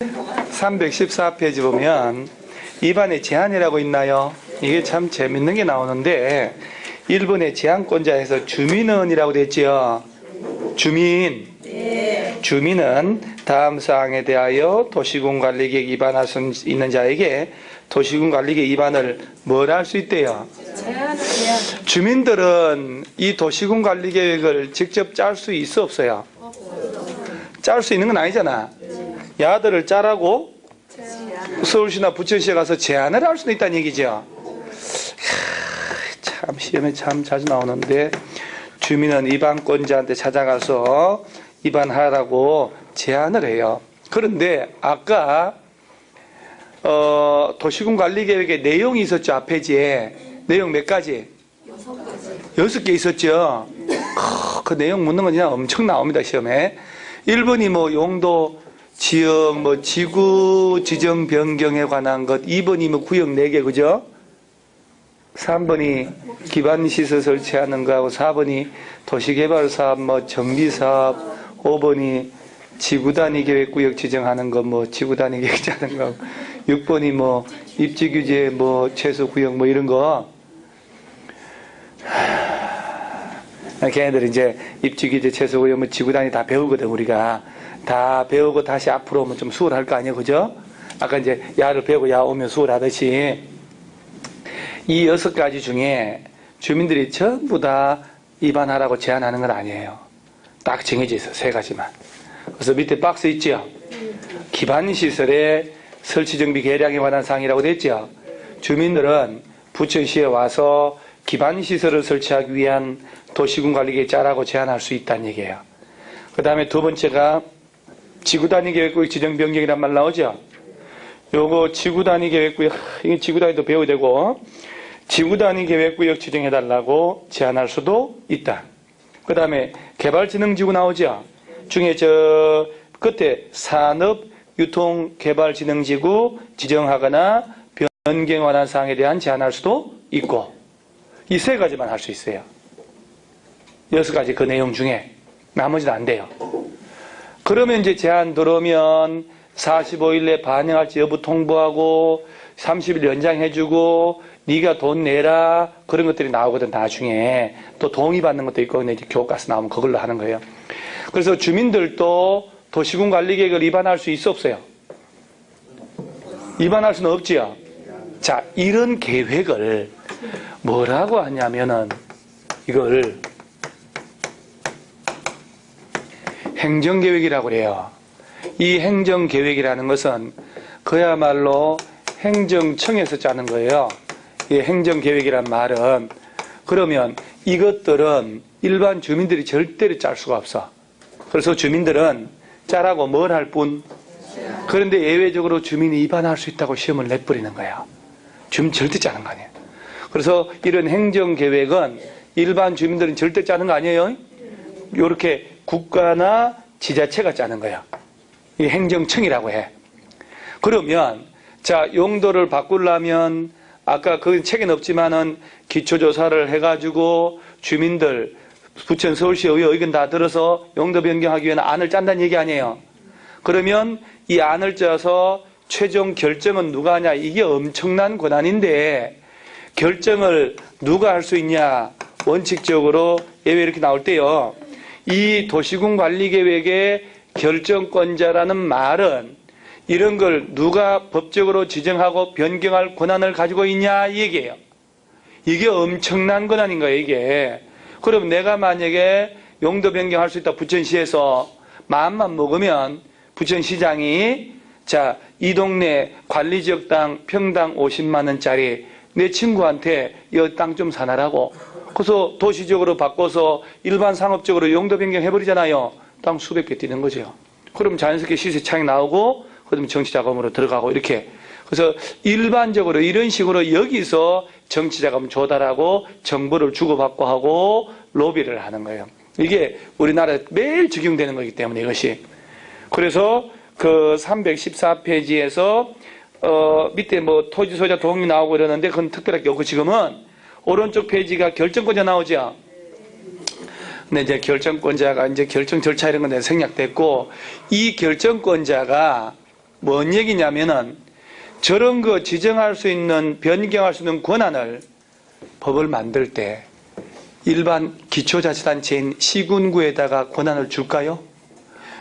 314페이지 보면 입안에 제한이라고 있나요? 이게 참 재밌는 게 나오는데 1번에 제한권자에서 주민은이라고 됐지요. 주민. 네. 주민은 다음 사항에 대하여 도시군관리계획 위반할 수 있는 자에게 도시군관리계획 위반을 뭘 할 수 있대요? 제한. 주민들은 이 도시군관리계획을 직접 짤 수 있어 없어요? 짤 수 있는 건 아니잖아. 야들을 짜라고 서울시나 부천시에 가서 제안을 할 수도 있다는 얘기죠. 참 시험에 참 자주 나오는데 주민은 위반권자한테 찾아가서 위반하라고 제안을 해요. 그런데 아까 도시군관리계획에 내용이 있었죠. 앞페이지에 내용 몇 가지? 6개 있었죠. 그 내용 묻는 건 그냥 엄청 나옵니다. 시험에. 1번이 뭐 용도 지역 뭐 지구 지정 변경에 관한 것, 2번이 뭐 구역 4개 그죠? 3번이 기반시설 설치하는 거하고 4번이 도시개발사업 뭐 정비사업, 5번이 지구단위 계획구역 지정하는 거 뭐 지구단위 계획 짜는 거, 6번이 뭐 입지규제 뭐 최소구역 뭐 이런 거. 걔네들 이제 입지규제 최소구역 뭐 지구단위 다 배우거든. 우리가 다 배우고 다시 앞으로 오면 좀 수월할 거 아니에요, 그죠? 아까 이제 야를 배우고 야 오면 수월하듯이 이 6가지 중에 주민들이 전부 다 위반하라고 제안하는 건 아니에요. 딱 정해져 있어, 3가지만. 그래서 밑에 박스 있죠? 기반시설의 설치정비 계량에 관한 사항이라고 돼 있죠? 주민들은 부천시에 와서 기반시설을 설치하기 위한 도시군관리계획 짜라고 제안할 수 있다는 얘기예요. 그 다음에 2번째가 지구단위 계획구역 지정 변경이란 말 나오죠? 요거 지구단위 계획구역, 이게 지구단위도 배워야 되고, 지구단위 계획구역 지정해달라고 제안할 수도 있다. 그 다음에 개발진흥지구 나오죠? 중에 저 끝에 산업유통개발진흥지구 지정하거나 변경에 관한 사항에 대한 제안할 수도 있고, 이 3가지만 할 수 있어요. 6가지 그 내용 중에 나머지는 안 돼요. 그러면 이제 제안 들어오면 45일 내에 반영할지 여부 통보하고 30일 연장해주고 네가 돈 내라 그런 것들이 나오거든. 나중에 또 동의받는 것도 있고 근데 이제 교과서 나오면 그걸로 하는 거예요. 그래서 주민들도 도시군관리계획을 위반할 수 있어 없어요? 위반할 수는 없지요. 자, 이런 계획을 뭐라고 하냐면은 이걸 행정계획이라고 그래요. 이 행정계획이라는 것은 그야말로 행정청에서 짜는 거예요. 이 행정계획이란 말은. 그러면 이것들은 일반 주민들이 절대로 짤 수가 없어. 그래서 주민들은 짜라고 뭘 할 뿐. 그런데 예외적으로 주민이 위반할 수 있다고 시험을 내버리는 거야. 주민 절대 짜는 거 아니에요. 그래서 이런 행정계획은 일반 주민들은 절대 짜는 거 아니에요. 이렇게 국가나 지자체가 짜는 거야. 이 행정청이라고 해. 그러면 자 용도를 바꾸려면 아까 그 책에는 없지만은 기초조사를 해가지고 주민들 부천 서울시 의회 의견 다 들어서 용도 변경하기 위한 안을 짠다는 얘기 아니에요. 그러면 이 안을 짜서 최종 결정은 누가 하냐. 이게 엄청난 권한인데 결정을 누가 할 수 있냐. 원칙적으로 예외 이렇게 나올 때요. 이 도시군관리계획의 결정권자라는 말은 이런 걸 누가 법적으로 지정하고 변경할 권한을 가지고 있냐 이 얘기예요. 이게 엄청난 권한인 거예요. 이게. 그럼 내가 만약에 용도 변경할 수 있다 부천시에서 마음만 먹으면 부천시장이 자, 이 동네 관리지역 땅 평당 50만 원짜리 내 친구한테 이 땅 좀 사놔라고. 그래서 도시적으로 바꿔서 일반 상업적으로 용도 변경해버리잖아요. 땅 수백 개 뛰는 거죠. 그럼 자연스럽게 시세 차익 나오고 그러면 정치자금으로 들어가고 이렇게. 그래서 일반적으로 이런 식으로 여기서 정치자금 조달하고 정보를 주고받고 하고 로비를 하는 거예요. 이게 우리나라에 매일 적용되는 거기 때문에 이것이. 그래서 그 314페이지에서 밑에 뭐 토지 소유자 동의 나오고 이러는데 그건 특별하게 없고 지금은 오른쪽 페이지가 결정권자 나오죠. 근데 이제 결정권자가 이제 결정 절차 이런 건 생략됐고 이 결정권자가 뭔 얘기냐면은 저런 거 지정할 수 있는, 변경할 수 있는 권한을 법을 만들 때 일반 기초자치단체인 시군구에다가 권한을 줄까요?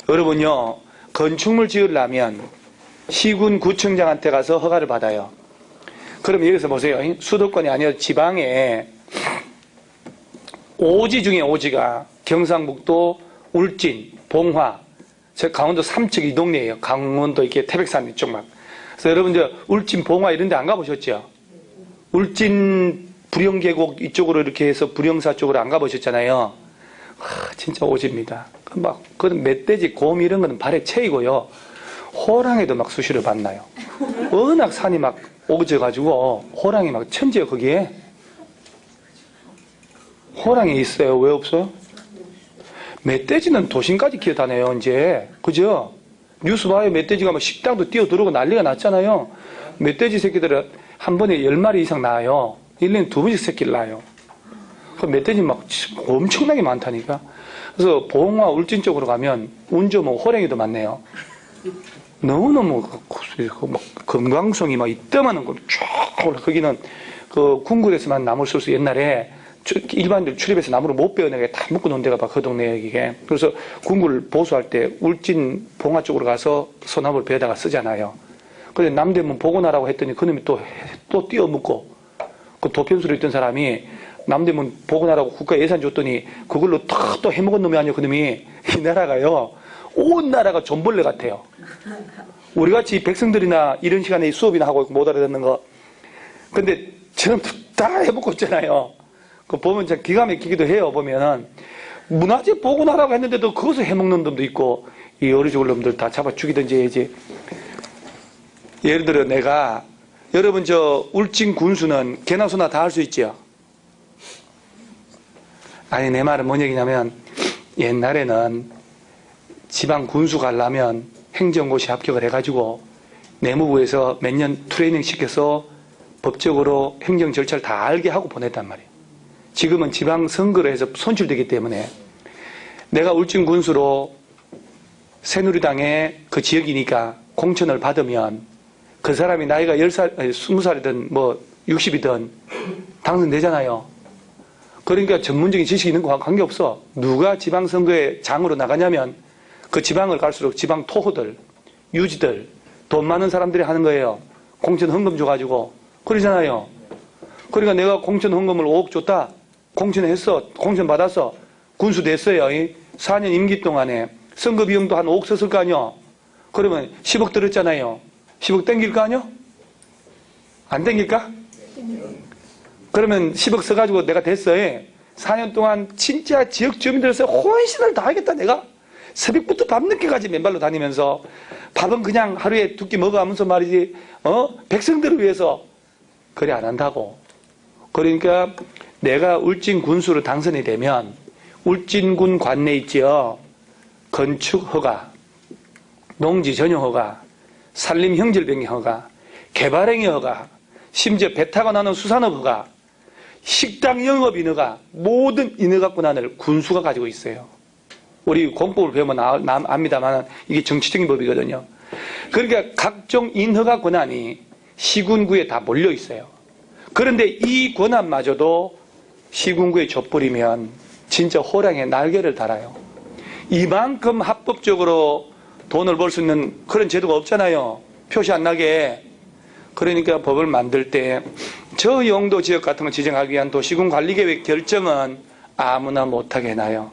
여러분요, 건축물 지으려면 시군구청장한테 가서 허가를 받아요. 그럼 여기서 보세요. 수도권이 아니라 지방에 오지 중에 오지가 경상북도 울진, 봉화, 저 강원도 삼척 이 동네예요. 강원도 이렇게 태백산 이쪽 막. 그래서 여러분 저 울진, 봉화 이런 데 안 가보셨죠? 울진 부령계곡 이쪽으로 이렇게 해서 부령사 쪽으로 안 가보셨잖아요. 진짜 오지입니다. 막 그런 멧돼지, 곰 이런 거는 발에 채이고요. 호랑이도 막 수시로 만나요. 워낙 산이 막 오져가지고 호랑이 막 천지요 거기에. 호랑이 있어요. 왜 없어요? 멧돼지는 도심까지 기어다녀요 이제. 그죠? 뉴스 봐요. 멧돼지가 막 식당도 뛰어들어오고 난리가 났잖아요. 멧돼지 새끼들은 한 번에 10마리 이상 낳아요. 1년에 2번씩 새끼를 낳아요. 그 멧돼지 막 엄청나게 많다니까. 그래서 봉화 울진 쪽으로 가면 운 좋으면 호랑이도 많네요. 너무너무 막 건강성이 막 이때만한 걸 쫙 올라. 거기는 그 궁궐에서만 나무를 쓸 수 옛날에 일반인들 출입해서 나무를 못 베어내게 다 묶어 놓은 데가 막 그 동네에 이게. 그래서 궁궐 보수할 때 울진 봉화 쪽으로 가서 소나무를 베어다가 쓰잖아요. 그런데 남대문 복원하라고 했더니 그놈이 또 띄어 묶고, 그 도편수로 있던 사람이 남대문 복원하라고 국가 예산 줬더니 그걸로 또 해먹은 놈이 아니에요. 그놈이. 이 나라가요, 온 나라가 존벌레 같아요. 우리같이 백성들이나 이런 시간에 수업이나 하고 못 알아듣는 거. 근데 저는 다 해먹고 있잖아요. 그 보면 참 기가 막히기도 해요. 보면은 문화재 복원하라고 했는데도 그것을 해먹는 놈도 있고, 이 어리석을 놈들 다 잡아 죽이든지 해야지. 예를 들어 내가, 여러분 저 울진 군수는 개나 소나 다 할 수 있죠? 아니 내 말은 뭔 얘기냐면, 옛날에는 지방 군수 가려면 행정고시 합격을 해가지고 내무부에서 몇 년 트레이닝 시켜서 법적으로 행정 절차를 다 알게 하고 보냈단 말이에요. 지금은 지방 선거로 해서 손실되기 때문에, 내가 울진 군수로 새누리당의 그 지역이니까 공천을 받으면 그 사람이 나이가 10살, 20살이든 뭐 60이든 당선되잖아요. 그러니까 전문적인 지식이 있는 거와 관계없어. 누가 지방선거에 장으로 나가냐면 그 지방을 갈수록 지방 토호들, 유지들, 돈 많은 사람들이 하는 거예요. 공천 헌금 줘가지고. 그러잖아요. 그러니까 내가 공천 헌금을 5억 줬다. 공천했어. 공천 받았어. 군수 됐어요. 4년 임기 동안에 선거 비용도 한 5억 썼을 거 아니요. 그러면 10억 들었잖아요. 10억 땡길 거 아니요? 안 땡길까? 그러면 10억 써가지고 내가 됐어요. 4년 동안 진짜 지역 주민들에서 혼신을 다하겠다 내가. 새벽부터 밤늦게까지 맨발로 다니면서 밥은 그냥 하루에 2끼 먹어가면서 말이지, 백성들을 위해서. 그래 안 한다고. 그러니까 내가 울진 군수로 당선이 되면 울진군 관내 있지요. 건축 허가, 농지 전용 허가, 산림 형질 변경 허가, 개발행위 허가, 심지어 배 타고 나는 수산업 허가, 식당 영업 인허가, 모든 인허가 권한을 군수가 가지고 있어요. 우리 공법을 배우면 압니다만 이게 정치적인 법이거든요. 그러니까 각종 인허가 권한이 시군구에 다 몰려 있어요. 그런데 이 권한마저도 시군구에 줘버리면 진짜 호랑이의 날개를 달아요. 이만큼 합법적으로 돈을 벌 수 있는 그런 제도가 없잖아요. 표시 안 나게. 그러니까 법을 만들 때 저 용도 지역 같은 걸 지정하기 위한 도시군 관리계획 결정은 아무나 못하게 해놔요.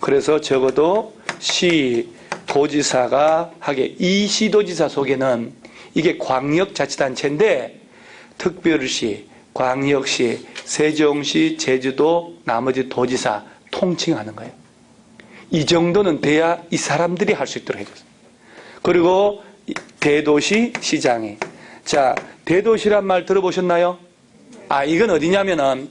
그래서 적어도 시, 도지사가 하게, 이 시도지사 속에는 이게 광역자치단체인데 특별시, 광역시, 세종시, 제주도, 나머지 도지사 통칭하는 거예요. 이 정도는 돼야 이 사람들이 할 수 있도록 해줬어요. 그리고 대도시 시장이, 자, 대도시란 말 들어보셨나요? 이건 어디냐면은,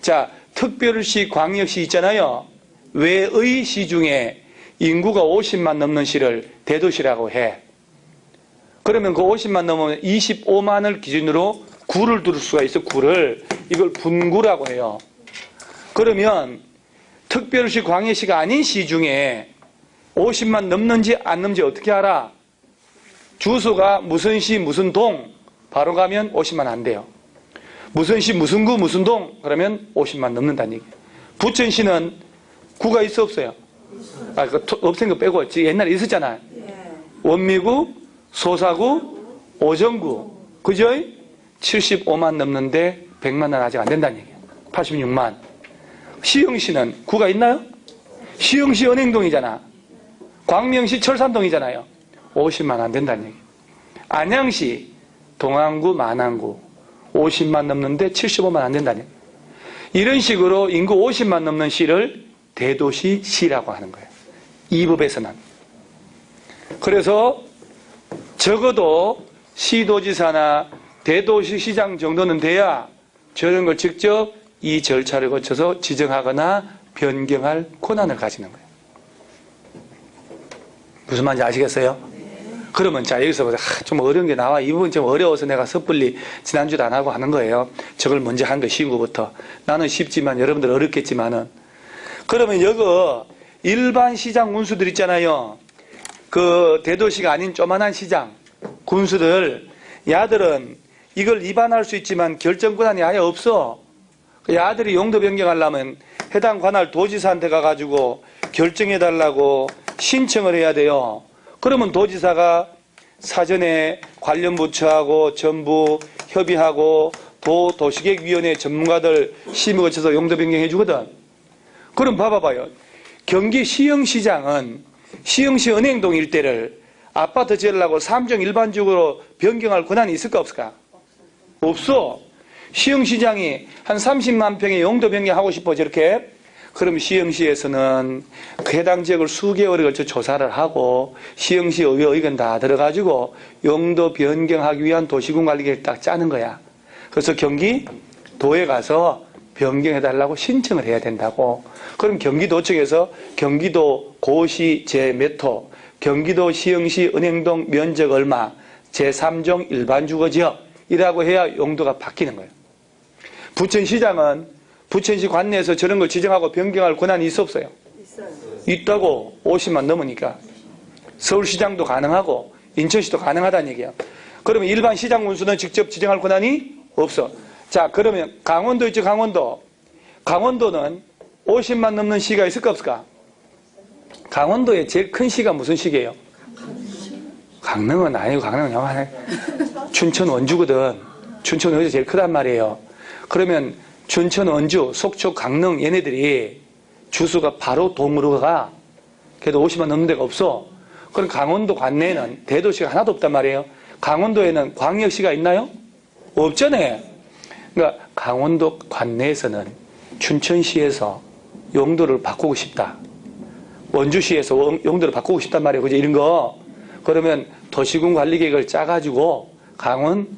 자, 특별시, 광역시 있잖아요. 외의 시 중에 인구가 50만 넘는 시를 대도시라고 해. 그러면 그 50만 넘으면 25만을 기준으로 구를 두를 수가 있어. 구를. 이걸 분구라고 해요. 그러면 특별시, 광역시가 아닌 시 중에 50만 넘는지 안 넘는지 어떻게 알아? 주소가 무슨 시 무슨 동 바로 가면 50만 안 돼요. 무슨 시 무슨 구 무슨 동 그러면 50만 넘는다는 얘기예요. 부천시는 구가 있어 없어요? 없앤 거 빼고 옛날에 있었잖아요. 원미구, 소사구, 오정구 그죠? 75만 넘는데 100만은 아직 안 된다는 얘기예요. 86만. 시흥시는 구가 있나요? 시흥시 은행동이잖아. 광명시 철산동이잖아요. 50만 안 된다는 얘기예요. 안양시 동안구, 만안구 50만 넘는데 75만 안 된다는 얘기예요. 이런 식으로 인구 50만 넘는 시를 대도시시라고 하는 거예요. 이 법에서는. 그래서 적어도 시도지사나 대도시시장 정도는 돼야 저런 걸 직접 이 절차를 거쳐서 지정하거나 변경할 권한을 가지는 거예요. 무슨 말인지 아시겠어요? 그러면 자 여기서 좀 어려운 게 나와. 이 부분 좀 어려워서 내가 섣불리 지난주도 안 하고 하는 거예요. 저걸 먼저 한 거 쉬운 거부터. 나는 쉽지만 여러분들 어렵겠지만은. 그러면 여기 일반 시장 군수들 있잖아요. 그 대도시가 아닌 조만한 시장 군수들 야들은 이걸 위반할 수 있지만 결정권한이 아예 없어. 야들이 용도 변경하려면 해당 관할 도지사한테 가가지고 결정해달라고 신청을 해야 돼요. 그러면 도지사가 사전에 관련 부처하고 전부 협의하고 도시계획위원회 전문가들 심의 거쳐서 용도 변경해 주거든. 그럼 봐봐요. 경기 시흥시장은 시흥시 은행동 일대를 아파트 지으려고 3종 일반적으로 변경할 권한이 있을까 없을까? 없어. 시흥시장이 한 30만 평의 용도 변경하고 싶어 저렇게. 그럼 시흥시에서는 그 해당 지역을 수개월에 걸쳐 조사를 하고 시흥시 의회 의견 다 들어가지고 용도 변경하기 위한 도시군 관리 계획 딱 짜는 거야. 그래서 경기도에 가서 변경해달라고 신청을 해야 된다고. 그럼 경기도 측에서 경기도 고시 제 몇 호, 경기도 시흥시 은행동 면적 얼마, 제3종 일반주거지역이라고 해야 용도가 바뀌는 거예요. 부천시장은 부천시 관내에서 저런 걸 지정하고 변경할 권한이 있어 없어요? 있어요. 있다고. 50만 넘으니까. 서울시장도 가능하고 인천시도 가능하다는 얘기야. 그러면 일반 시장 군수는 직접 지정할 권한이 없어. 자, 그러면 강원도 있죠, 강원도. 강원도는 50만 넘는 시가 있을까 없을까? 강원도의 제일 큰 시가 무슨 시기예요? 강릉은 아니고 강릉은 영화네. 춘천 원주거든. 춘천 원주 제일 크단 말이에요. 그러면 춘천 원주, 속초, 강릉 얘네들이 주소가 바로 동으로 가. 그래도 50만 넘는 데가 없어. 그럼 강원도 관내에는 대도시가 하나도 없단 말이에요. 강원도에는 광역시가 있나요? 없잖아요. 그러니까 강원도 관내에서는 춘천시에서 용도를 바꾸고 싶다. 원주시에서 용도를 바꾸고 싶단 말이에요. 그죠? 이런 거. 그러면 도시군 관리계획을 짜가지고 강원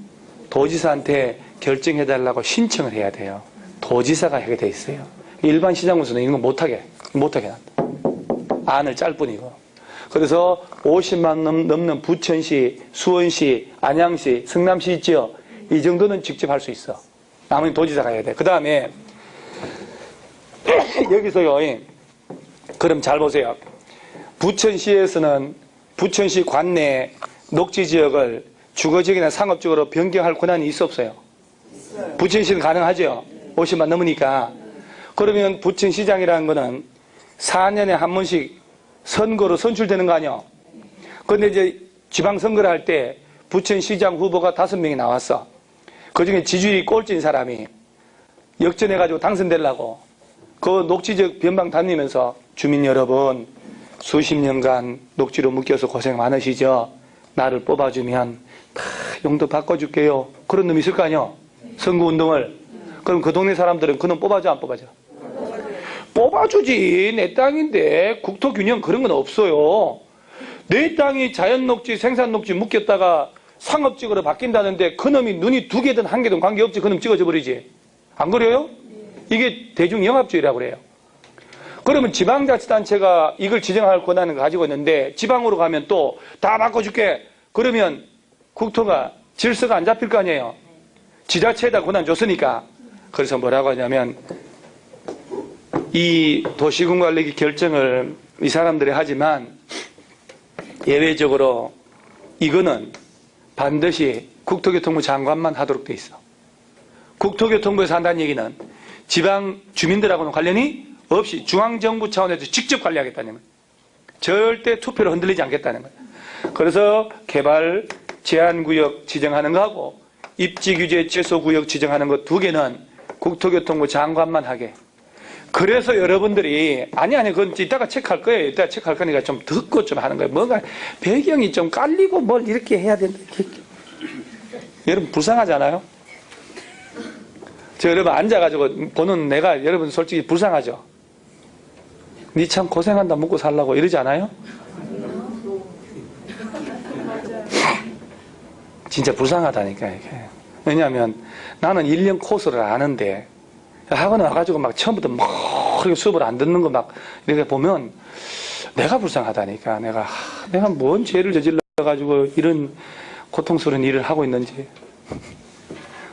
도지사한테 결정해달라고 신청을 해야 돼요. 도지사가 하게 돼 있어요. 일반 시장군수는 이런 거 못하게 한다. 안을 짤 뿐이고. 그래서 50만 넘는 부천시, 수원시, 안양시, 성남시 있죠? 이 정도는 직접 할 수 있어. 나머지 도지사가 해야 돼. 그 다음에 여기서요. 그럼 잘 보세요. 부천시에서는 부천시 관내 녹지지역을 주거지역이나 상업적으로 변경할 권한이 있어 없어요? 있어요. 부천시는 가능하죠? 50만 넘으니까. 그러면 부천시장이라는 거는 4년에 한 번씩 선거로 선출되는 거 아니야? 그런데 이제 지방선거를 할 때 부천시장 후보가 5명이 나왔어. 그 중에 지지율이 꼴찌인 사람이 역전해가지고 당선되려고 그 녹지지역 변방 다니면서 주민 여러분 수십 년간 녹지로 묶여서 고생 많으시죠? 나를 뽑아주면 다 용도 바꿔줄게요. 그런 놈이 있을 거 아니야? 선거운동을. 그럼 그 동네 사람들은 그 놈 뽑아줘 안 뽑아줘? 뽑아주지. 내 땅인데 국토균형 그런 건 없어요. 내 땅이 자연녹지 생산녹지 묶였다가 상업지구로 바뀐다는데 그놈이 눈이 2개든 1개든 관계없지. 그놈 찍어줘버리지. 안 그래요? 이게 대중영합주의라고 그래요. 그러면 지방자치단체가 이걸 지정할 권한을 가지고 있는데 지방으로 가면 또 다 바꿔줄게. 그러면 국토가 질서가 안 잡힐 거 아니에요. 지자체에다 권한 줬으니까. 그래서 뭐라고 하냐면 이 도시군관리 결정을 이 사람들이 하지만 예외적으로 이거는 반드시 국토교통부 장관만 하도록 돼 있어. 국토교통부에서 한다는 얘기는 지방 주민들하고는 관련이 없이 중앙정부 차원에서 직접 관리하겠다는 거예요. 절대 투표로 흔들리지 않겠다는 거예요. 그래서 개발 제한구역 지정하는 거하고 입지규제 최소구역 지정하는 거 두 개는 국토교통부 장관만 하게. 그래서 여러분들이 아니 그건 이따가 체크할 거예요. 이따가 체크할 거니까 좀 듣고 좀 하는 거예요. 뭔가 배경이 좀 깔리고 뭘 이렇게 해야 된다. 여러분 불쌍하잖아요. 저 여러분 앉아가지고 보는 내가 여러분 솔직히 불쌍하죠. 니 참 고생한다 먹고 살라고 이러지 않아요? 진짜 불쌍하다니까 이게. 왜냐하면 나는 1년 코스를 아는데 학원에 와가지고 막 처음부터 막 그렇게 수업을 안 듣는 거 막 이렇게 보면 내가 불쌍하다니까. 내가 뭔 죄를 저질러가지고 이런 고통스러운 일을 하고 있는지.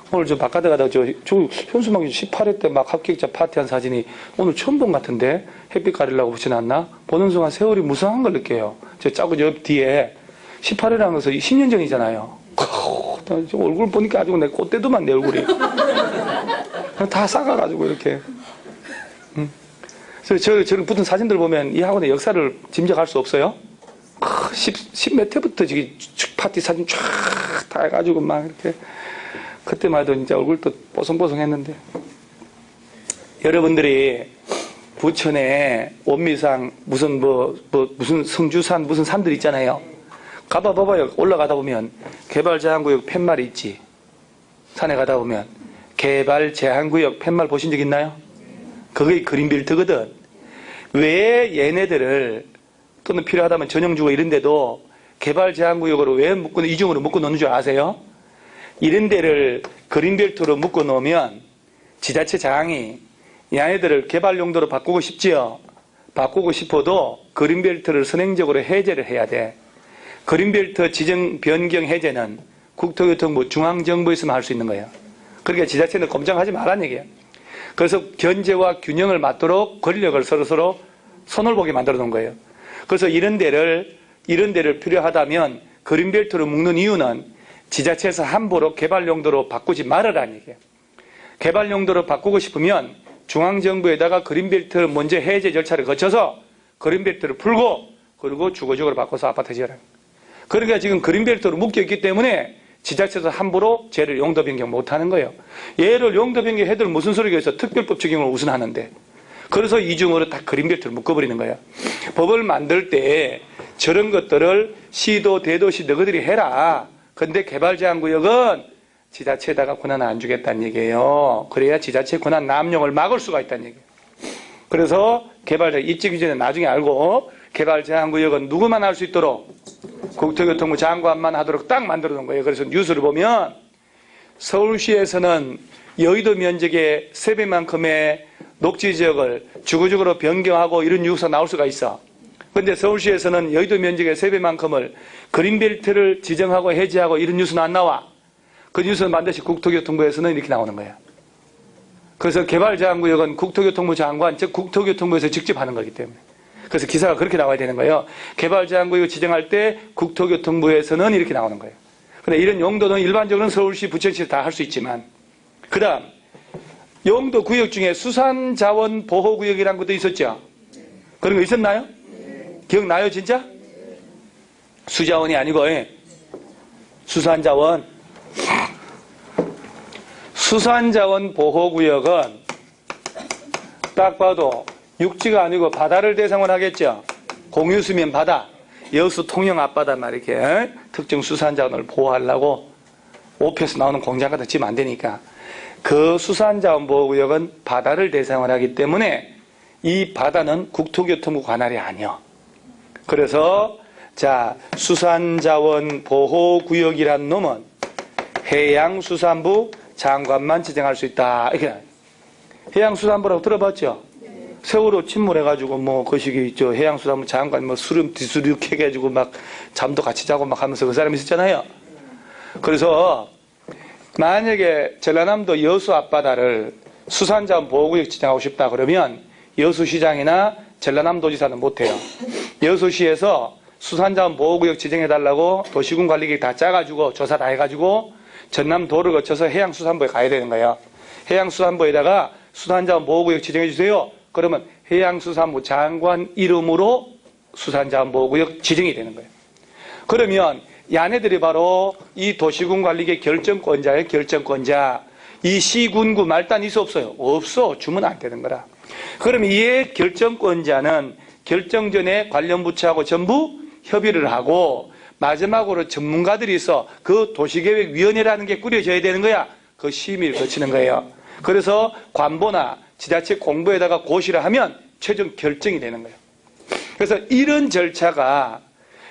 오늘 저 바깥에 가다가 저 현수막이 18회 때 막 합격자 파티한 사진이 오늘 처음 본 것 같은데 햇빛 가리려고 붙여놨나? 보는 순간 세월이 무성한 걸 느껴요. 저 짜고 옆 뒤에 18회라는 것은 10년 전이잖아요. 얼굴 보니까 아주 내 꽃대도만 내 얼굴이. 다 싸가가지고 이렇게. 그래서 저런 붙은 사진들 보면 이 학원의 역사를 짐작할 수 없어요? 10몇 회부터 저기 파티 사진 쫙 다 해가지고 막 이렇게. 그때만 해도 진짜 얼굴도 뽀송뽀송했는데. 여러분들이 부천에 원미상 무슨 무슨 성주산 무슨 산들 있잖아요. 가봐봐요. 올라가다 보면 개발제한구역 팻말이 있지. 산에 가다 보면 개발제한구역 팻말 보신 적 있나요? 그게 그린벨트거든. 왜 얘네들을 또는 필요하다면 전용주거 이런 데도 개발제한구역으로 왜 이중으로 묶어 놓는 줄 아세요? 이런 데를 그린벨트로 묶어 놓으면 지자체 장이 이 안에들을 개발 용도로 바꾸고 싶지요. 바꾸고 싶어도 그린벨트를 선행적으로 해제를 해야 돼. 그린벨트 지정 변경 해제는 국토교통부 중앙정부에서만 할 수 있는 거예요. 그러니까 지자체는 검증하지 말라는 얘기예요. 그래서 견제와 균형을 맞도록 권력을 서로 손을 보게 만들어 놓은 거예요. 그래서 이런 데를 필요하다면 그린벨트로 묶는 이유는 지자체에서 함부로 개발 용도로 바꾸지 말으라는 얘기예요. 개발 용도로 바꾸고 싶으면 중앙정부에다가 그린벨트 먼저 해제 절차를 거쳐서 그린벨트를 풀고 그리고 주거지역으로 바꿔서 아파트 지어라. 그러니까 지금 그린벨트로 묶여있기 때문에 지자체에서 함부로 죄를 용도 변경 못하는 거예요. 얘를 용도 변경해도 무슨 소리가 있어. 특별법 적용을 우선 하는데. 그래서 이중으로 다 그린벨트를 묶어버리는 거예요. 법을 만들 때 저런 것들을 시도 대도시 너희들이 해라. 근데 개발제한구역은 지자체에다가 권한을 안 주겠다는 얘기예요. 그래야 지자체 권한 남용을 막을 수가 있다는 얘기예요. 그래서 개발자 입지 규제는 나중에 알고 개발제한구역은 누구만 할 수 있도록 국토교통부 장관만 하도록 딱 만들어 놓은 거예요. 그래서 뉴스를 보면 서울시에서는 여의도 면적의 3배만큼의 녹지지역을 주거지역으로 변경하고 이런 뉴스가 나올 수가 있어. 그런데 서울시에서는 여의도 면적의 3배만큼을 그린벨트를 지정하고 해제하고 이런 뉴스는 안 나와. 그 뉴스는 반드시 국토교통부에서는 이렇게 나오는 거예요. 그래서 개발제한구역은 국토교통부 장관, 즉 국토교통부에서 직접 하는 거기 때문에. 그래서 기사가 그렇게 나와야 되는 거예요. 개발제한구역 지정할 때 국토교통부에서는 이렇게 나오는 거예요. 근데 이런 용도는 일반적으로는 서울시, 부천시에서 다 할 수 있지만, 그 다음 용도 구역 중에 수산자원보호구역이라는 것도 있었죠. 그런 거 있었나요? 기억나요 진짜? 수자원이 아니고 수산자원. 수산자원보호구역은 딱 봐도 육지가 아니고 바다를 대상으로 하겠죠. 공유수면 바다, 여수 통영 앞바다 막 이렇게 특정 수산자원을 보호하려고 오피에서 나오는 공장 같은 거 지으면 안 되니까 그 수산자원보호구역은 바다를 대상으로 하기 때문에 이 바다는 국토교통부 관할이 아니요. 그래서 자 수산자원보호구역이란 놈은 해양수산부 장관만 지정할 수 있다. 이렇게 해양수산부라고 들어봤죠? 세월호 침몰해가지고 뭐 거시기 있죠. 해양수산부 장관 뭐 수렴 뒤수륙 해가지고 막 잠도 같이 자고 막 하면서 그 사람이 있었잖아요. 그래서 만약에 전라남도 여수 앞바다를 수산자원 보호구역 지정하고 싶다 그러면 여수시장이나 전라남도지사는 못해요. 여수시에서 수산자원보호구역 지정해달라고 도시군 관리계획 다 짜가지고 조사 다 해가지고 전남도를 거쳐서 해양수산부에 가야 되는 거예요. 해양수산부에다가 수산자원보호구역 지정해주세요. 그러면 해양수산부 장관 이름으로 수산자원보호구역 지정이 되는 거예요. 그러면 얘네들이 바로 이 도시군 관리계 결정권자예요. 결정권자. 이 시군구 말단 있어 없어요? 없어. 주면 안 되는 거라. 그러면 이의 결정권자는 결정 전에 관련 부처하고 전부 협의를 하고 마지막으로 전문가들이 있어 그 도시계획위원회라는 게 꾸려져야 되는 거야. 그 심의를 거치는 거예요. 그래서 관보나 지자체 공보에다가 고시를 하면 최종 결정이 되는 거예요. 그래서 이런 절차가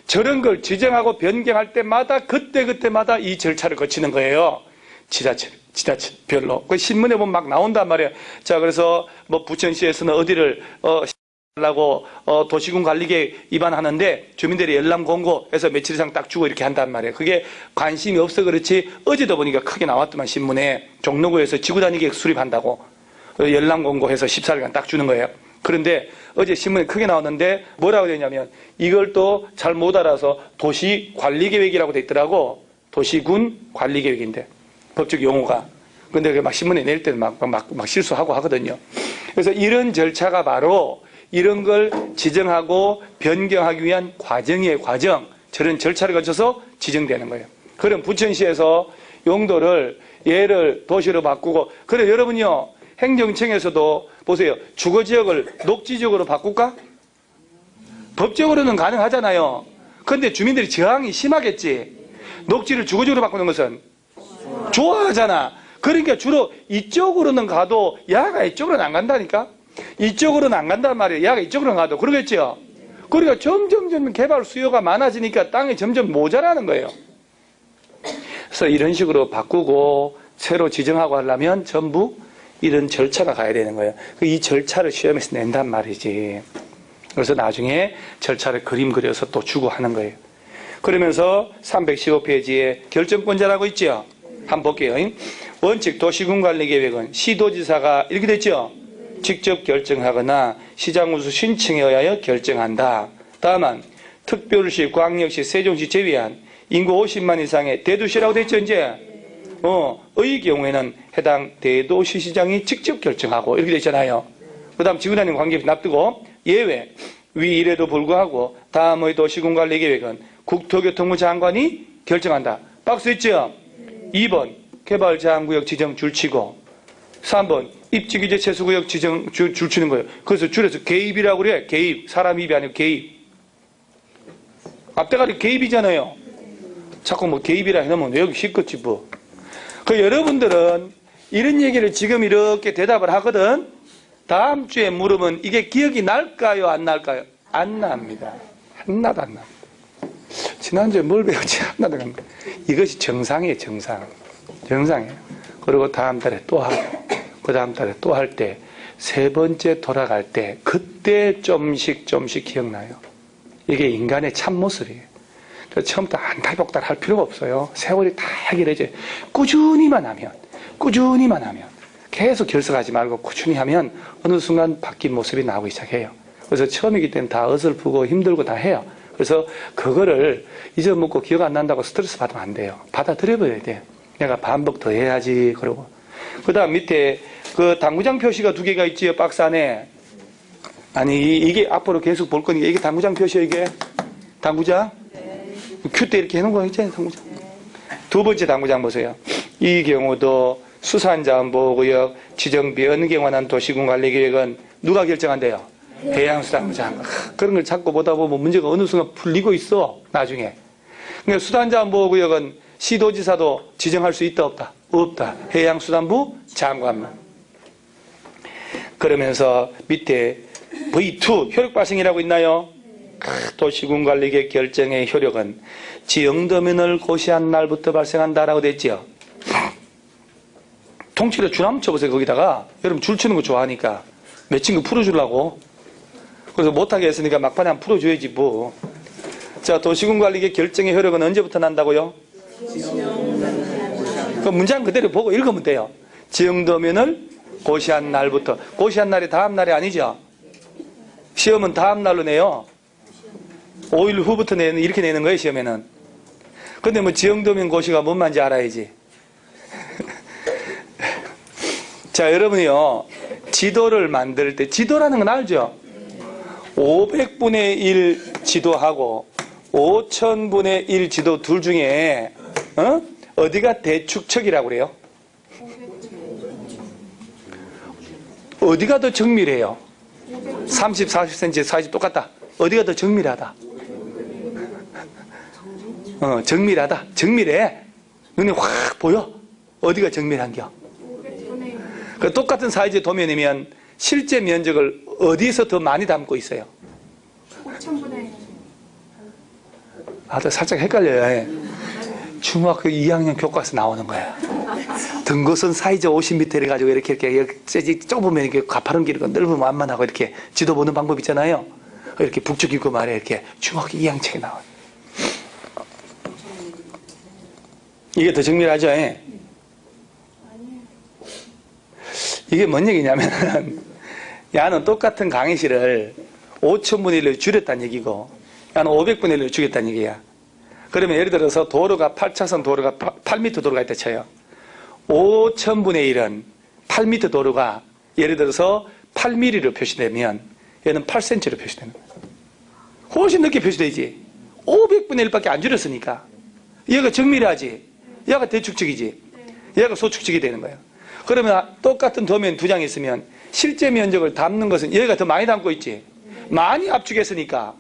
저런 걸 지정하고 변경할 때마다 그때마다 이 절차를 거치는 거예요. 지자체별로. 그 신문에 보면 막 나온단 말이에요. 자, 그래서 뭐 부천시에서는 어디를 하려고 도시군 관리계획 위반하는데 주민들이 열람 공고해서 며칠 이상 딱 주고 이렇게 한단 말이에요. 그게 관심이 없어 그렇지 어제도 보니까 크게 나왔더만 신문에 종로구에서 지구단위계획 수립한다고 열람 공고해서 14일간 딱 주는 거예요. 그런데 어제 신문에 크게 나왔는데 뭐라고 되냐면 이걸 또 잘 못 알아서 도시관리계획이라고 돼 있더라고. 도시군 관리계획인데 법적 용어가. 근데 막 신문에 낼 때는 막 실수하고 하거든요. 그래서 이런 절차가 바로 이런 걸 지정하고 변경하기 위한 과정이에요. 과정. 저런 절차를 거쳐서 지정되는 거예요. 그럼 부천시에서 용도를 얘를 도시로 바꾸고 그래 여러분요 행정청에서도 보세요. 주거지역을 녹지지역으로 바꿀까? 법적으로는 가능하잖아요. 그런데 주민들이 저항이 심하겠지. 녹지를 주거지역으로 바꾸는 것은 좋아하잖아. 그러니까 주로 이쪽으로는 가도 야가 이쪽으로는 안 간다니까. 이쪽으로는 안 간단 말이에요. 야가 이쪽으로는 가도. 그러겠죠. 그러니까 점점 개발 수요가 많아지니까 땅이 점점 모자라는 거예요. 그래서 이런 식으로 바꾸고 새로 지정하고 하려면 전부 이런 절차가 가야 되는 거예요. 이 절차를 시험에서 낸단 말이지. 그래서 나중에 절차를 그림 그려서 또 주고 하는 거예요. 그러면서 315페이지에 결정권자라고 있죠. 한번 볼게요. 원칙 도시군관리계획은 시도지사가 이렇게 됐죠. 직접 결정하거나 시장군수 신청에 의하여 결정한다. 다만 특별시, 광역시, 세종시 제외한 인구 50만 이상의 대도시라고 됐죠. 이제 의 경우에는 해당 대도시시장이 직접 결정하고 이렇게 되잖아요. 그 다음 지구단위 관계없이 납두고 예외 위 이래도 불구하고 다음의 도시군관리계획은 국토교통부 장관이 결정한다. 박스 있죠. 2번 개발제한구역 지정 줄치고 3번 입지규제 최소구역 지정 줄치는 거예요. 그래서 줄여서 개입이라고 그래. 개입. 사람 입이 아니고 개입. 앞대가리 개입이잖아요. 자꾸 뭐 개입이라 해놓으면 외우기 쉽겠지 뭐. 그 여러분들은 이런 얘기를 지금 이렇게 대답을 하거든. 다음 주에 물으면 이게 기억이 날까요? 안 날까요? 안 납니다. 하나도 안 납니다. 지난주에 뭘 배웠지? 하나도 안 납니다. 이것이 정상이에요. 정상이에요. 그리고 다음 달에 또 하고 그 다음 달에 또 할 때 세 번째 돌아갈 때 그때 좀씩 기억나요. 이게 인간의 참모습이에요. 그래서 처음부터 안달복달 할 필요가 없어요. 세월이 다 해결해져요. 꾸준히만 하면 계속 결석하지 말고 꾸준히 하면 어느 순간 바뀐 모습이 나오기 시작해요. 그래서 처음이기 때문에 다 어설프고 힘들고 다 해요. 그래서 그거를 잊어먹고 기억 안 난다고 스트레스 받으면 안 돼요. 받아들여버려야 돼요. 내가 반복 더 해야지. 그러고 그 다음 밑에 그 당구장 표시가 2개가 있지요. 박스 안에. 아니 이게 앞으로 계속 볼 거니까 이게 당구장 표시야. 이게 당구장 큐 때 이렇게 해놓은 거 있잖아요. 당구장. 두 번째 당구장 보세요. 이 경우도 수산자원보호구역 지정비 어느 경우에 관한 도시군관리계획은 누가 결정한대요? 해양수산부장. 그런 걸 자꾸 보다 보면 문제가 어느 순간 풀리고 있어. 나중에. 그러니까 수산자원보호구역은 시도지사도 지정할 수 있다 없다? 없다. 해양수산부 장관만. 그러면서 밑에 V2 효력 발생이라고 있나요? 도시군관리계획 결정의 효력은 지형도면을 고시한 날부터 발생한다라고 됐지요. 통째로 줄 한번 쳐보세요. 거기다가 여러분 줄 치는 거 좋아하니까 맺힌 거 풀어주려고. 그래서 못하게 했으니까 막판에 한번 풀어줘야지 뭐. 자, 도시군관리계획 결정의 효력은 언제부터 난다고요? 그 문장 그대로 보고 읽으면 돼요. 지형도면을 고시한 날부터. 고시한 날이 다음 날이 아니죠? 시험은 다음 날로 내요. 5일 후부터 이렇게 내는 거예요, 시험에는. 근데 뭐 지형도면 고시가 뭔 말인지 알아야지. 자, 여러분이요, 지도를 만들 때, 지도라는 건 알죠? 500분의 1 지도하고 5000분의 1 지도 둘 중에 어디가 대축척이라고 그래요? 어디가 더 정밀해요? 30, 40cm, 40 똑같다. 어디가 더 정밀하다? 정밀하다. 정밀해. 눈에 확 보여. 어디가 정밀한겨? 그 똑같은 사이즈 도면이면 실제 면적을 어디에서 더 많이 담고 있어요? 5,000분의 아, 살짝 헷갈려요. 중학교 2학년 교과서 나오는 거야. 등고선 사이즈 50m 해가지고 이렇게 좁으면 이렇게 가파른 길이고 넓으면 완만하고 이렇게 지도 보는 방법 있잖아요. 이렇게 북쪽이고 말에 이렇게 중학교 2학년 책에 나와요. 이게 더 정밀하죠? 이게 뭔 얘기냐면, 야는 똑같은 강의실을 5,000분의 1로 줄였다는 얘기고, 야는 500분의 1로 줄였다는 얘기야. 그러면 예를 들어서 도로가 8차선 도로가 8m 도로가 있다 쳐요. 5,000분의 1은 8m 도로가 예를 들어서 8mm로 표시되면 얘는 8cm로 표시되는 거야. 훨씬 늦게 표시되지. 500분의 1밖에 안 줄였으니까. 얘가 정밀하지. 얘가 대축축이지. 얘가 소축축이 되는 거예요. 그러면 똑같은 도면 두 장 있으면 실제 면적을 담는 것은 얘가 더 많이 담고 있지. 많이 압축했으니까.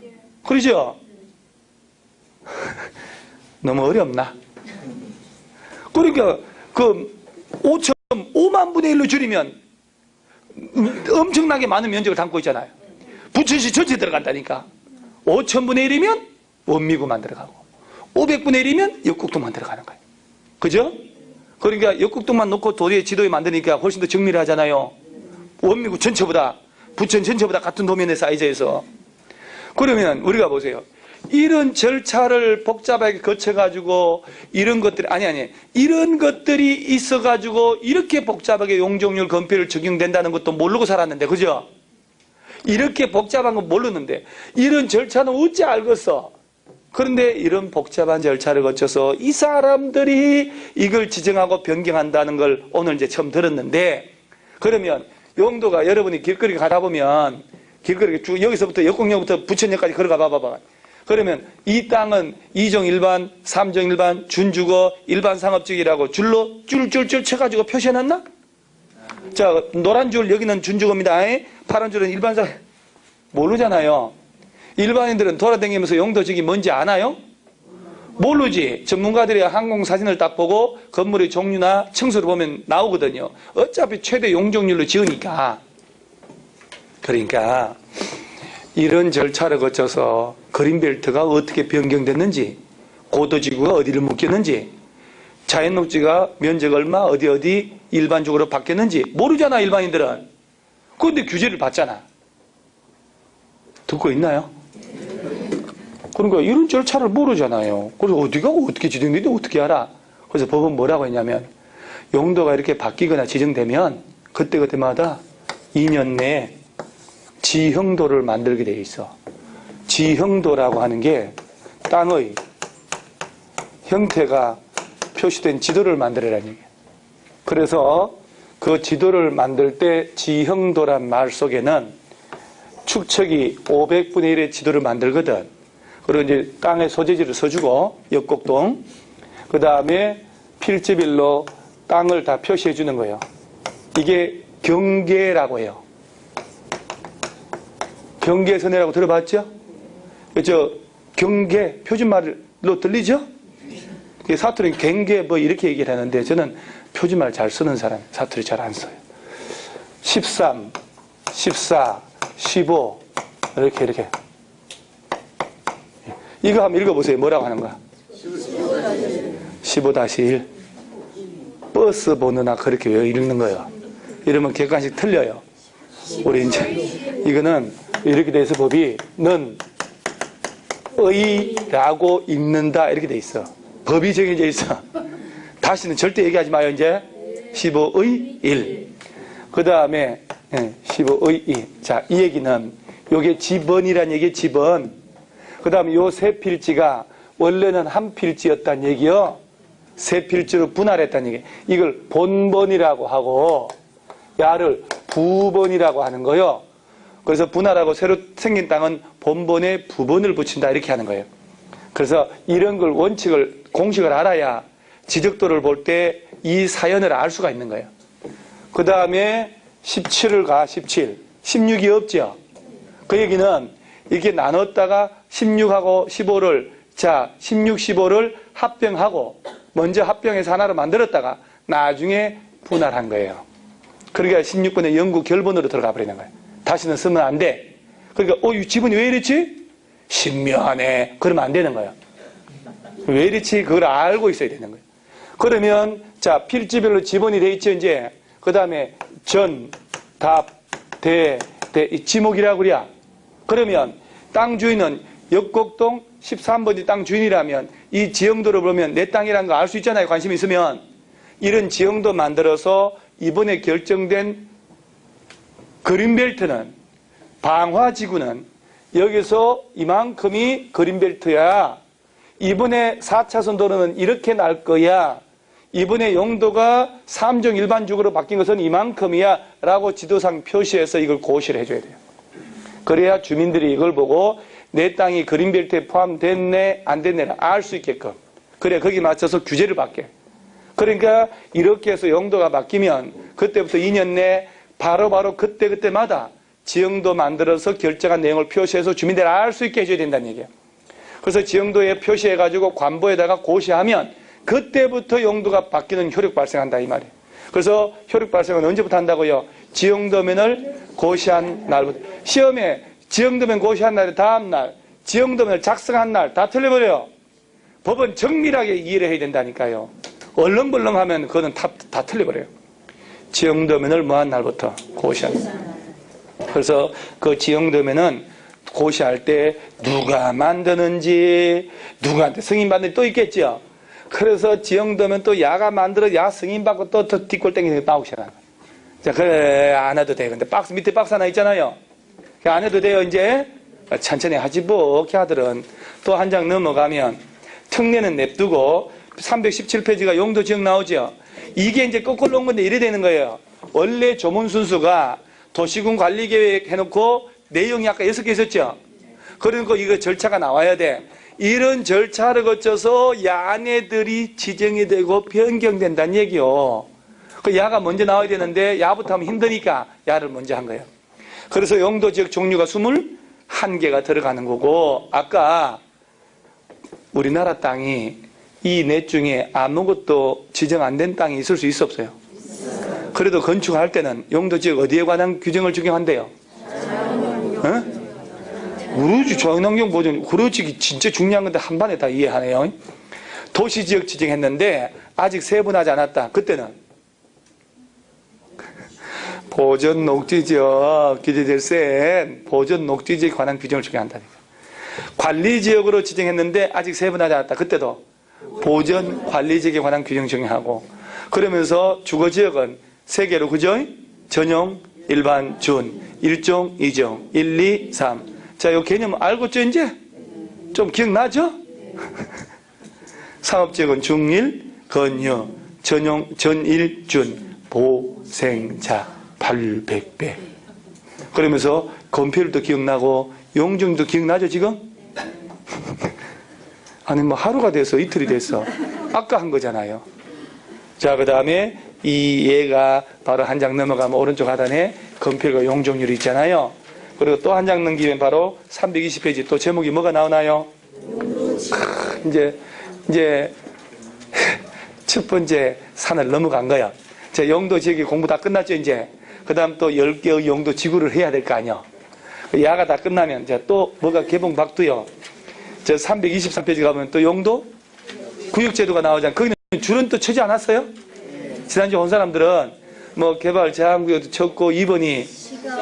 그러죠? 너무 어렵나? 그러니까 그 5만 분의 1로 줄이면 엄청나게 많은 면적을 담고 있잖아요. 부천시 전체 들어간다니까. 5,000분의 1이면 원미구만 들어가고 500분의 1이면 역곡동만 들어가는 거예요. 그죠? 그러니까 역곡동만 놓고 도리에 지도에 만드니까 훨씬 더 정밀하잖아요. 원미구 전체보다, 부천 전체보다 같은 도면의 사이즈에서. 그러면 우리가 보세요. 이런 절차를 복잡하게 거쳐가지고 이런 것들이 이런 것들이 있어가지고 이렇게 복잡하게 용적률 건폐율 적용된다는 것도 모르고 살았는데, 그죠? 이렇게 복잡한 건 모르는데 이런 절차는 어찌 알겠어? 그런데 이런 복잡한 절차를 거쳐서 이 사람들이 이걸 지정하고 변경한다는 걸 오늘 이제 처음 들었는데, 그러면 용도가 여러분이 길거리 가다 보면 길거리 쭉 여기서부터 역곡역부터 부천역까지 걸어가 봐봐. 그러면 이 땅은 2종 일반, 3종 일반, 준주거, 일반 상업지역이라고 줄로 줄 쳐가지고 표시해놨나? 자, 노란 줄 여기는 준주거입니다. 파란 줄은 일반 상 모르잖아요. 일반인들은 돌아다니면서 용도적이 뭔지 아나요? 모르지. 전문가들이 항공사진을 딱 보고 건물의 종류나 층수를 보면 나오거든요. 어차피 최대 용적률로 지으니까. 그러니까 이런 절차를 거쳐서 그린벨트가 어떻게 변경됐는지, 고도지구가 어디를 묶였는지, 자연녹지가 면적 얼마 어디 일반적으로 바뀌었는지 모르잖아, 일반인들은. 그런데 규제를 받잖아. 듣고 있나요? 그러니까 이런 절차를 모르잖아요. 그래서 어디가 어떻게 지정되는지 어떻게 알아? 그래서 법은 뭐라고 했냐면, 용도가 이렇게 바뀌거나 지정되면 그때마다 2년 내에 지형도를 만들게 돼 있어. 지형도라고 하는 게 땅의 형태가 표시된 지도를 만들어라는 얘기예요. 그래서 그 지도를 만들 때 지형도란 말 속에는 축척이 500분의 1의 지도를 만들거든. 그리고 이제 땅의 소재지를 써주고, 역곡동. 그 다음에 필지별로 땅을 다 표시해 주는 거예요. 이게 경계라고 해요. 경계선이라고 들어봤죠? 경계, 표준말로 들리죠? 사투리는 경계 뭐 이렇게 얘기를 하는데 저는 표준말 잘 쓰는 사람, 사투리 잘 안 써요. 13, 14, 15 이렇게 이거 한번 읽어보세요. 뭐라고 하는 거야? 15-1 버스 번호나 그렇게 왜 읽는 거예요? 이러면 객관식 틀려요. 우리 이제 이거는 이렇게 돼서 법이 는 의라고 읽는다 이렇게 돼 있어. 법이 정해져 있어. 다시는 절대 얘기하지 마요. 이제 15의 1. 그 다음에 15의 2. 자, 이 얘기는 요게 지번이란 얘기에 지번. 그 다음에 요 세 필지가 원래는 한 필지였단 얘기요. 세 필지로 분할했단 얘기. 이걸 본번이라고 하고 야를 부번이라고 하는 거요. 그래서 분할하고 새로 생긴 땅은 본번에 부번을 붙인다 이렇게 하는 거예요. 그래서 이런 걸 원칙을 공식을 알아야 지적도를 볼 때 이 사연을 알 수가 있는 거예요. 그 다음에 17을 가 17. 16이 없죠. 그 얘기는 이렇게 나눴다가 16하고 15를 자 16, 15를 합병하고 먼저 합병해서 하나로 만들었다가 나중에 분할한 거예요. 그러니까 16번에 영구 결번으로 들어가 버리는 거예요. 다시는 쓰면 안 돼. 그러니까 이 지분이 왜 이랬지? 신묘하네. 그러면 안 되는 거예요. 왜 이랬지? 그걸 알고 있어야 되는 거예요. 그러면 자 필지별로 지분이 돼 있죠. 이제 그 다음에 전, 답, 대, 지목이라고 그래야. 그러면 땅 주인은 역곡동 13번지 땅 주인이라면 이 지형도를 보면 내 땅이라는 거 알 수 있잖아요. 관심 있으면. 이런 지형도 만들어서 이번에 결정된 그린벨트는 방화지구는 여기서 이만큼이 그린벨트야. 이번에 4차선 도로는 이렇게 날 거야. 이번에 용도가 3종 일반적으로 바뀐 것은 이만큼이야 라고 지도상 표시해서 이걸 고시를 해줘야 돼요. 그래야 주민들이 이걸 보고 내 땅이 그린벨트에 포함됐네 안 됐네를 알 수 있게끔. 그래 거기에 맞춰서 규제를 받게. 그러니까 이렇게 해서 용도가 바뀌면 그때부터 2년 내 바로바로 그때마다 지형도 만들어서 결정한 내용을 표시해서 주민들이 알 수 있게 해줘야 된다는 얘기예요. 그래서 지형도에 표시해가지고 관보에다가 고시하면 그때부터 용도가 바뀌는 효력 발생한다 이 말이에요. 그래서 효력 발생은 언제부터 한다고요? 지형도면을 고시한 날부터. 시험에 지형도면 고시한 날의 다음 날, 지형도면을 작성한 날 다 틀려버려요. 법은 정밀하게 이해를 해야 된다니까요. 얼렁벌렁하면 그거는 다 틀려버려요. 지형도면을 뭐한 날부터 고시한 날. 그래서 그 지형도면은 고시할 때 누가 만드는지 누구한테 승인받는지 또 있겠죠. 그래서 지형도면 또 야가 만들어 야 승인받고 또 뒷골 땡기는 게 나오기 시작하는 거예요. 자, 그래 안 해도 돼. 근데 박스 밑에 박스 하나 있잖아요. 안 해도 돼요. 이제 천천히 하지 뭐. 걔들은 또 한 장 넘어가면 특례는 냅두고 317페이지가 용도 지형 나오죠. 이게 이제 거꾸로 온 건데 이래 되는 거예요. 원래 조문 순수가 도시군 관리계획 해놓고 내용이 아까 6개 있었죠. 그러니까 이거 절차가 나와야 돼. 이런 절차를 거쳐서 야네들이 지정이 되고 변경된다는 얘기요. 그 야가 먼저 나와야 되는데 야부터 하면 힘드니까 야를 먼저 한 거예요. 그래서 용도 지역 종류가 21개가 들어가는 거고 아까 우리나라 땅이 이 넷 중에 아무것도 지정 안 된 땅이 있을 수 있어 없어요? 그래도 건축할 때는 용도 지역 어디에 관한 규정을 적용한대요? 그렇지. 자연환경 보존. 그렇지. 진짜 중요한 건데 한 번에 다 이해하네요. 도시지역 지정했는데 아직 세분하지 않았다. 그때는 보존 녹지지역 규제될 센 보존 녹지지역에 관한 규정을 적용한다니까. 관리지역으로 지정했는데 아직 세분하지 않았다. 그때도 보존 관리지역에 관한 규정 적용하고 그러면서 주거지역은 3개로 그죠? 전용, 일반, 준, 1종, 2종, 1, 2, 3. 자, 요 개념 알고죠, 이제? 좀 기억나죠? 상업지역은 중일, 건여, 전용, 전일, 준, 보생자, 800배. 그러면서 건폐율도 기억나고, 용적도 기억나죠, 지금? 아니, 뭐 하루가 돼서 이틀이 돼서. 아까 한 거잖아요. 자, 그 다음에 이 얘가 바로 한 장 넘어가면 오른쪽 하단에 건폐율과 용적률이 있잖아요. 그리고 또 한 장 넘기면 바로 320페이지 또 제목이 뭐가 나오나요? 이제 첫 번째 산을 넘어간 거야. 자, 용도 지역이 공부 다 끝났죠, 이제. 그 다음 또 10개의 용도 지구를 해야 될 거 아니야. 야가 다 끝나면, 자, 또 뭐가 개봉박도요. 저 323페이지 가면 또 용도? 구역제도가 나오잖아. 거기는 줄은 또 쳐지 않았어요? 지난주 온 사람들은 뭐 개발 제한구역도 쳤고 2번이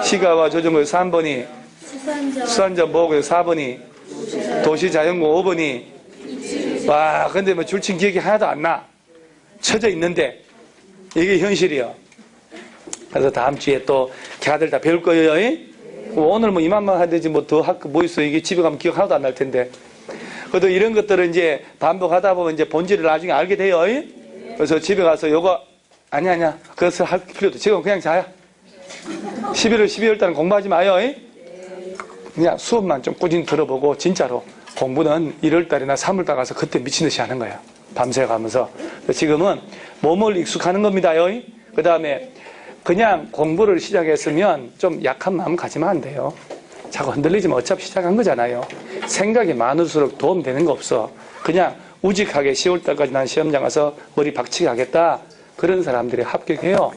시가와 조정구역 3번이 수산자 보호구역 4번이 도시자연구 5번이 와 근데 뭐 줄친 기억이 하나도 안 나. 쳐져 있는데 이게 현실이요. 그래서 다음 주에 또 걔들 다 배울 거예요. 오늘 뭐 이만만 하든지 뭐 더 할 거 뭐 있어. 이게 집에 가면 기억 하나도 안 날 텐데. 그래도 이런 것들은 이제 반복하다 보면 이제 본질을 나중에 알게 돼요. 그래서 집에 가서 요거, 아니야. 그것을 할 필요도. 지금 그냥 자요. 11월, 12월 달은 공부하지 마요. 그냥 수업만 좀 꾸준히 들어보고, 진짜로 공부는 1월 달이나 3월 달 가서 그때 미친 듯이 하는 거예요. 밤새 가면서. 지금은 몸을 익숙하는 겁니다요. 그 다음에 그냥 공부를 시작했으면 좀 약한 마음 가지면 안 돼요. 자꾸 흔들리지만 어차피 시작한 거잖아요. 생각이 많을수록 도움되는 거 없어. 그냥 우직하게 10월달까지 난 시험장 가서 머리 박치게 하겠다. 그런 사람들이 합격해요.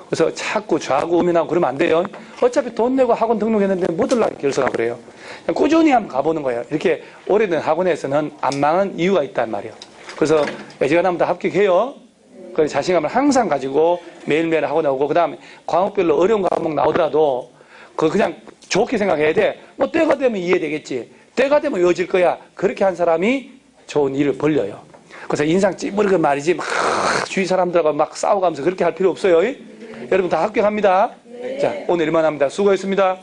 그래서 자꾸 좌고 우민하고 그러면 안 돼요. 어차피 돈 내고 학원 등록했는데 뭐 들라고 결석하고 그래요. 그냥 꾸준히 한번 가보는 거예요. 이렇게 오래된 학원에서는 안 망한 이유가 있단 말이에요. 그래서 애지간하면 다 합격해요. 그래서 자신감을 항상 가지고 매일매일 학원에 오고, 그 다음에 과목별로 어려운 과목 나오더라도 그거 그냥 좋게 생각해야 돼. 뭐 때가 되면 이해되겠지. 때가 되면 이어질 거야. 그렇게 한 사람이 좋은 일을 벌려요. 그래서 인상 찌푸리고 말이지 막 주위 사람들하고 막 싸워가면서 그렇게 할 필요 없어요. 여러분 다 합격합니다. 자, 오늘 이만 합니다. 수고했습니다.